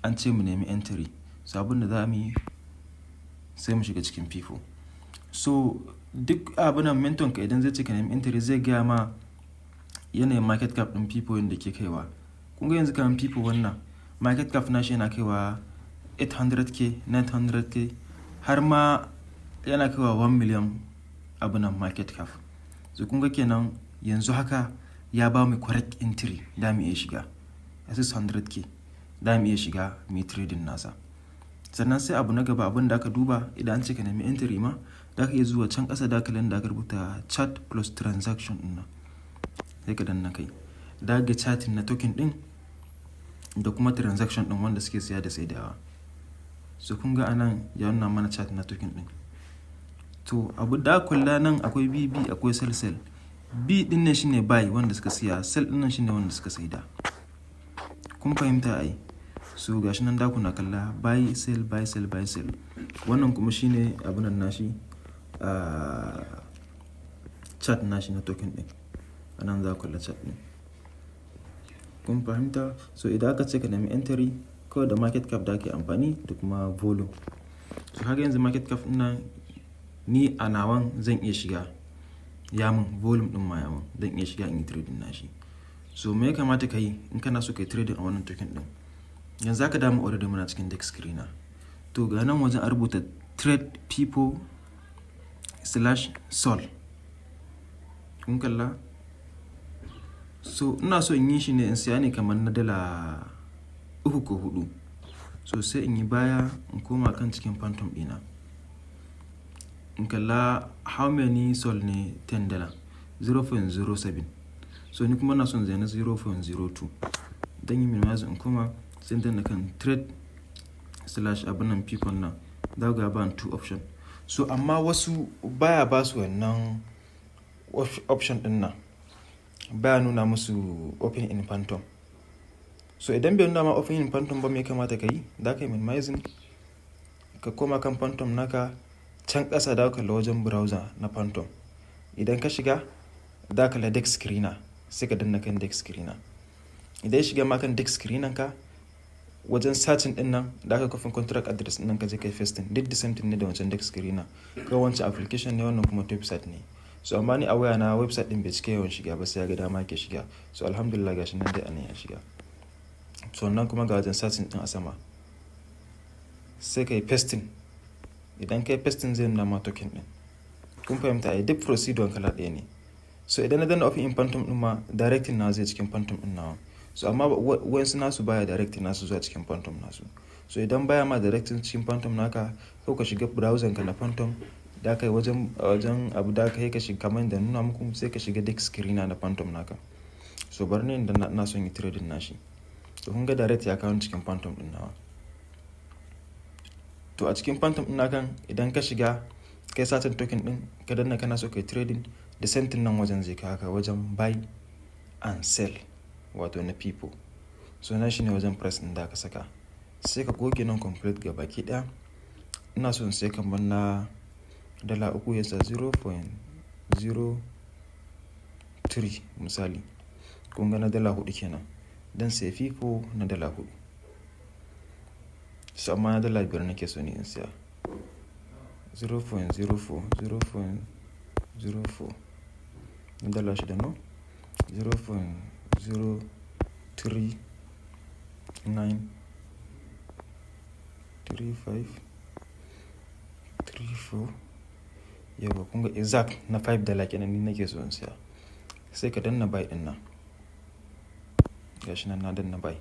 an ce mu nemi entry. So abin da za mu yi sai mu shiga cikin FIFO. So duk abin nan mentor ka idan zai ce ka nemi entry zai gaya ma yanayin market cap ɗin FIFO yadda ke kaiwa. Kun ga yanzu kamar FIFO wannan market cap nashi yana kaiwa 800k 900k har ma yana kaiwa 1 million abunan market cap. So kun ga kenan yanzu haka ya ba mu correct entry da mu iya shiga a 600k da mu iya shiga mu trading nasa. Sannan sai abu na gaba abin da aka duba idan an ce ka nemi entry ma da ka iya zuwa can ƙasa dakalin da aka rubuta chart plus transaction ɗin nan sai ka danna kai da ga charting na token ɗin da kuma transaction ɗin wanda suke siya da saidawa. So kun ga anan ya nuna mana chart na token ɗin. To abu da kula nan akwai BB akwai sell. B ɗin nan shine buy wanda suka siya, sell ɗin nan shine wanda suka saida. Kun fahimta ai? So gashi nan da kuna kalla buy sell buy sell buy sell. Wannan kuma shine abunan nashi chart nashi na token ɗin. Anan za ku kalla chart ɗin. Kun fahimta? So idan aka ce ka nemi entry kawai da market cap da ake amfani da kuma volume. So haka yanzu market cap ɗin ni a nawan zan iya shiga yamin volume ɗin ma yamin zan iya shiga in yi trading nashi. So me ya kamata ka yi in kana so ka yi trading a wannan token ɗin? Yanzu aka damu already muna cikin DEX screener. To ga nan wajen a rubuta trade people/sol. Kun kalla? So ina so in yi shi ne in siya ne kamar na $3 ko 4. So sai in yi baya in koma kan cikin phantom ɗina. In kalla how many sol ne $10 0.07. So ni kuma na son zai na 0.02. Dan yi minimize in koma sai dan kan trade/abunan people nan da ga ban 2 option. So amma wasu baya ba su wannan option ɗin nan. Baya nuna musu open in phantom. So idan bai nuna ma open in phantom ba me kamata ka yi? Da ka yi minimizing ka koma kan phantom naka can ƙasa da ka wajen browser na phantom. Idan ka shiga da ka la DEX screener sai ka danna kan DEX screener. Idan ya shiga ma kan DEX screener ka wajen searching din nan da ka kofin contract address din nan ka je kai pasting duk the same thing ne da wancan DEX screener. Ko wancan application ne wannan kuma website ne. So amma ni a waya na website din bai cika yawan shiga ba sai ya ga dama ke shiga. So alhamdulillah gashi nan dai anan ya shiga. So nan kuma ga wajen searching din a sama sai kai pasting. Idan kai pasting zai nuna ma token din. Kun fahimta ai duk procedure kala ɗaya ne. So idan na danna open in phantom din ma directing na zai cikin phantom din nawa. So amma wayansu nasu baya directing nasu zuwa cikin phantom nasu. So idan baya ma directing cikin phantom naka ko ka shiga browser ka na phantom da kai wajen abu da kai ka shiga kamar da nuna muku sai ka shiga DEX screener na phantom naka. So bar ne da na son yi trading nashi. So kun ga direct ya kawo cikin phantom din nawa. To a cikin phantom din naka idan ka shiga kai satin token din ka danna kana so kai trading da sentin nan wajen zai ka wajen buy and sell wato na people. So na shine wajen price din da ka saka sai ka goge nan complete ga baki daya. Ina so in sai kamar na $3 yasa 0.03 misali. Kun ga na $4 kenan dan sai FIFO na $4. So amma na $5 nake so ni in siya 0.04 na $6 no 0.0393534 yawa kun ga exact na $5 kenan ni nake so in siya sai ka danna buy din nan gashi nan na danna buy.